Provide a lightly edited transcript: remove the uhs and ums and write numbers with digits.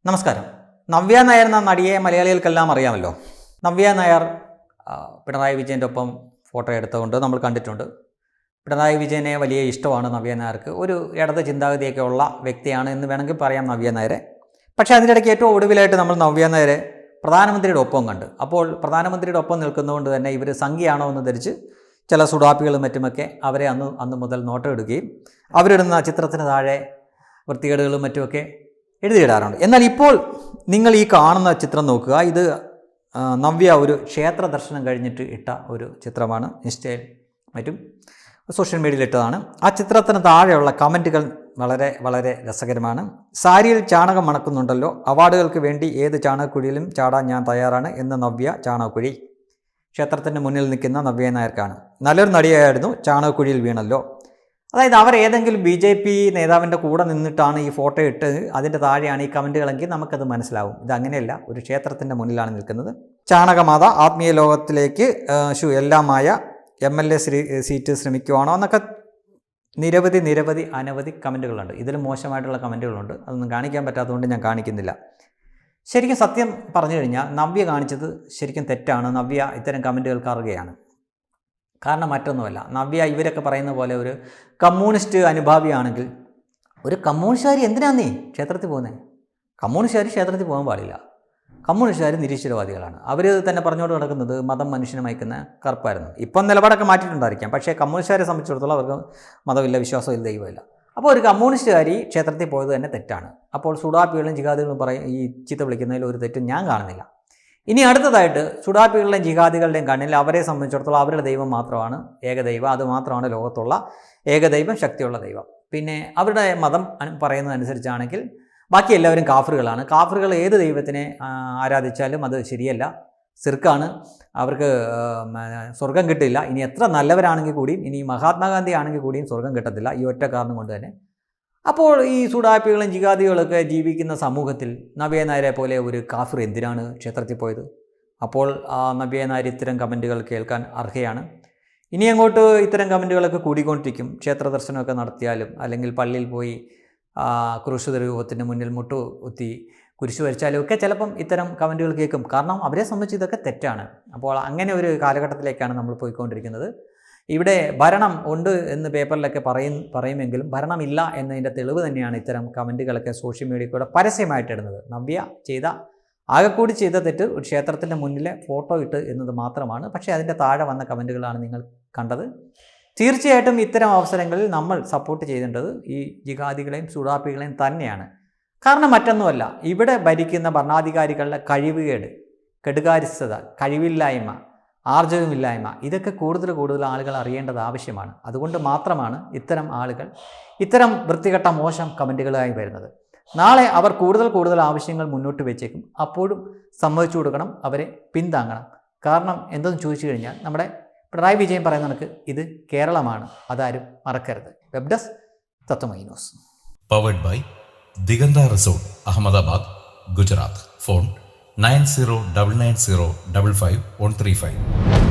നമസ്കാരം. നവ്യ നായർ എന്ന നടിയെ മലയാളികൾക്കെല്ലാം അറിയാമല്ലോ. നവ്യ നായർ പിണറായി വിജയൻ്റെ ഒപ്പം ഫോട്ടോ എടുത്തുകൊണ്ട് നമ്മൾ കണ്ടിട്ടുണ്ട്. പിണറായി വിജയനെ വലിയ ഇഷ്ടമാണ് നവ്യ നായർക്ക്. ഒരു ഇടത് ചിന്താഗതിയൊക്കെ ഉള്ള വ്യക്തിയാണ് എന്ന് വേണമെങ്കിൽ പറയാം നവ്യ നായരെ. പക്ഷേ അതിൻ്റെ ഇടയ്ക്ക് ഏറ്റവും ഒടുവിലായിട്ട് നമ്മൾ നവ്യ നായരെ പ്രധാനമന്ത്രിയുടെ ഒപ്പം കണ്ട്. അപ്പോൾ പ്രധാനമന്ത്രിയുടെ ഒപ്പം നിൽക്കുന്നതുകൊണ്ട് തന്നെ ഇവർ സംഘിയാണോ എന്ന് ധരിച്ച് ചില സുഡാപ്പികളും മറ്റുമൊക്കെ അവരെ അന്ന് മുതൽ നോട്ടം ഇടുകയും അവരിടുന്ന ചിത്രത്തിന് താഴെ വൃത്തികേടുകളും മറ്റുമൊക്കെ എഴുതിയിടാറുണ്ട്. എന്നാൽ ഇപ്പോൾ നിങ്ങൾ ഈ കാണുന്ന ചിത്രം നോക്കുക. ഇത് നവ്യ ഒരു ക്ഷേത്ര ദർശനം കഴിഞ്ഞിട്ട് ഇട്ട ഒരു ചിത്രമാണ്. ഇൻസ്റ്റയിൽ മറ്റും സോഷ്യൽ മീഡിയയിൽ ഇട്ടതാണ്. ആ ചിത്രത്തിന് താഴെയുള്ള കമൻറ്റുകൾ വളരെ വളരെ രസകരമാണ്. സാരിയിൽ ചാണകം മണക്കുന്നുണ്ടല്ലോ, അവാർഡുകൾക്ക് വേണ്ടി ഏത് ചാണകക്കുഴിയിലും ചാടാൻ ഞാൻ തയ്യാറാണ് എന്ന് നവ്യ ചാണകക്കുഴി. ക്ഷേത്രത്തിൻ്റെ മുന്നിൽ നിൽക്കുന്ന നവ്യ നായർക്കാണ്. നല്ലൊരു നടിയായിരുന്നു, ചാണകക്കുഴിയിൽ വീണല്ലോ. അതായത് അവർ ഏതെങ്കിലും BJP നേതാവിൻ്റെ കൂടെ നിന്നിട്ടാണ് ഈ ഫോട്ടോ ഇട്ട് അതിൻ്റെ താഴെയാണ് ഈ കമൻറ്റുകളെങ്കിൽ നമുക്കത് മനസ്സിലാവും. ഇത് ഒരു ക്ഷേത്രത്തിൻ്റെ മുന്നിലാണ് നിൽക്കുന്നത്. ചാണകമാത ആത്മീയ ലോകത്തിലേക്ക് എല്ലാമായ MLA സീറ്റ് ശ്രമിക്കുവാണോ എന്നൊക്കെ അനവധി കമൻറ്റുകളുണ്ട്. ഇതിൽ മോശമായിട്ടുള്ള കമൻറ്റുകളുണ്ട്. അതൊന്നും കാണിക്കാൻ പറ്റാത്തതുകൊണ്ട് ഞാൻ കാണിക്കുന്നില്ല. ശരിക്കും സത്യം പറഞ്ഞു കഴിഞ്ഞാൽ നവ്യ കാണിച്ചത് ശരിക്കും തെറ്റാണ്. നവ്യ ഇത്തരം കമൻറ്റുകൾക്ക് അറിയുകയാണ്. കാരണം മറ്റൊന്നുമല്ല, നവ്യ ഇവരൊക്കെ പറയുന്ന പോലെ ഒരു കമ്മ്യൂണിസ്റ്റ് അനുഭാവിയാണെങ്കിൽ ഒരു കമ്മ്യൂണിസ്റ്റുകാർ എന്തിനാന്നേ ക്ഷേത്രത്തിൽ പോകുന്നത്? കമ്മ്യൂണിസ്റ്റുകാർ ക്ഷേത്രത്തിൽ പോകാൻ പാടില്ല. കമ്മ്യൂണിസ്റ്റുകാർ നിരീശ്വരവാദികളാണ്. അവർ തന്നെ പറഞ്ഞുകൊണ്ട് നടക്കുന്നത് മതം മനുഷ്യനെ മയക്കുന്ന കറുപ്പായിരുന്നു. ഇപ്പം നിലപാടൊക്കെ മാറ്റിയിട്ടുണ്ടായിരിക്കാം. പക്ഷേ കമ്മ്യൂണിസ്റ്റുകാരെ സംബന്ധിച്ചിടത്തോളം അവർക്ക് മതമില്ല, വിശ്വാസമില്ല, ദൈവമില്ല. അപ്പോൾ ഒരു കമ്മ്യൂണിസ്റ്റുകാരി ക്ഷേത്രത്തിൽ പോയത് തന്നെ തെറ്റാണ്. അപ്പോൾ സുഡാപ്പികളും ജിഹാദികളും ഈ ചീത്ത വിളിക്കുന്നതിൽ ഒരു തെറ്റും ഞാൻ കാണുന്നില്ല. ഇനി അടുത്തതായിട്ട് സുഡാപ്പികളുടെയും ജിഹാദികളുടെയും കണ്ണിൽ അവരെ സംബന്ധിച്ചിടത്തോളം അവരുടെ ദൈവം മാത്രമാണ് ഏകദൈവം. അത് മാത്രമാണ് ലോകത്തുള്ള ഏകദൈവം, ശക്തിയുള്ള ദൈവം. പിന്നെ അവരുടെ മതം പറയുന്നതനുസരിച്ചാണെങ്കിൽ ബാക്കി എല്ലാവരും കാഫറുകളാണ്. കാഫറുകൾ ഏത് ദൈവത്തിനെ ആരാധിച്ചാലും അത് ശരിയല്ല, സിർക്കാണ്. അവർക്ക് സ്വർഗം കിട്ടില്ല. ഇനി എത്ര നല്ലവരാണെങ്കിൽ കൂടിയും, ഇനി മഹാത്മാഗാന്ധി ആണെങ്കിൽ കൂടിയും സ്വർഗം കിട്ടത്തില്ല, ഈ ഒറ്റ കാരണം കൊണ്ട് തന്നെ. അപ്പോൾ ഈ സുഡാപ്പികളും ജിഹാദികളൊക്കെ ജീവിക്കുന്ന സമൂഹത്തിൽ നവ്യ നായരെ പോലെ ഒരു കാഫിർ എന്തിനാണ് ക്ഷേത്രത്തിൽ പോയത്? അപ്പോൾ നവ്യ നായർ ഇത്തരം കമൻറ്റുകൾ കേൾക്കാൻ അർഹയാണ്. ഇനി അങ്ങോട്ട് ഇത്തരം കമൻറ്റുകളൊക്കെ കൂടിക്കൊണ്ടിരിക്കും. ക്ഷേത്ര ദർശനമൊക്കെ നടത്തിയാലും അല്ലെങ്കിൽ പള്ളിയിൽ പോയി ക്രൂശിത രൂപത്തിൻ്റെ മുന്നിൽ മുട്ടുകുത്തി കുരിശു വരച്ചാലും ഒക്കെ ചിലപ്പം ഇത്തരം കമൻറ്റുകൾ കേൾക്കും. കാരണം അവരെ സംബന്ധിച്ച് ഇതൊക്കെ തെറ്റാണ്. അപ്പോൾ അങ്ങനെ ഒരു കാലഘട്ടത്തിലേക്കാണ് നമ്മൾ പോയിക്കൊണ്ടിരിക്കുന്നത്. ഇവിടെ ഭരണം ഉണ്ട് എന്ന് പേപ്പറിലൊക്കെ പറയുമെങ്കിലും ഭരണമില്ല എന്നതിൻ്റെ തെളിവ് തന്നെയാണ് ഇത്തരം കമൻറ്റുകളൊക്കെ സോഷ്യൽ മീഡിയയിലൂടെ പരസ്യമായിട്ടിടുന്നത്. നവ്യ ആകെക്കൂടി ചെയ്ത തെറ്റ് ഒരു ക്ഷേത്രത്തിൻ്റെ മുന്നിലെ ഫോട്ടോ ഇട്ട് എന്നത് മാത്രമാണ്. പക്ഷേ അതിൻ്റെ താഴെ വന്ന കമൻറ്റുകളാണ് നിങ്ങൾ കണ്ടത്. തീർച്ചയായിട്ടും ഇത്തരം അവസരങ്ങളിൽ നമ്മൾ സപ്പോർട്ട് ചെയ്യേണ്ടത് ഈ ജിഹാദികളെയും സുഡാപ്പികളെയും തന്നെയാണ്. കാരണം മറ്റൊന്നുമല്ല, ഇവിടെ ഭരിക്കുന്ന ഭരണാധികാരികളുടെ കഴിവുകേട്, കെടുകാര്യസ്ഥത, കഴിവില്ലായ്മ, ആർജവമില്ലായ്മ, ഇതൊക്കെ കൂടുതൽ ആളുകൾ അറിയേണ്ടത് ആവശ്യമാണ്. അതുകൊണ്ട് മാത്രമാണ് ഇത്തരം ആളുകൾ ഇത്തരം വൃത്തികെട്ട മോശം കമൻറ്റുകളായി വരുന്നത്. നാളെ അവർ കൂടുതൽ ആവശ്യങ്ങൾ മുന്നോട്ട് വെച്ചേക്കും. അപ്പോഴും സമ്മതിച്ചു കൊടുക്കണം, അവരെ പിന്താങ്ങണം. കാരണം എന്തെന്ന് ചോദിച്ചു കഴിഞ്ഞാൽ നമ്മുടെ പിണറായി വിജയൻ പറയുന്ന കണക്ക് ഇത് കേരളമാണ്, അതാരും മറക്കരുത്. Web desk Tatwamayi news. Powered by Diganta resort, Ahmedabad, Gujarat. Phone 9099055135.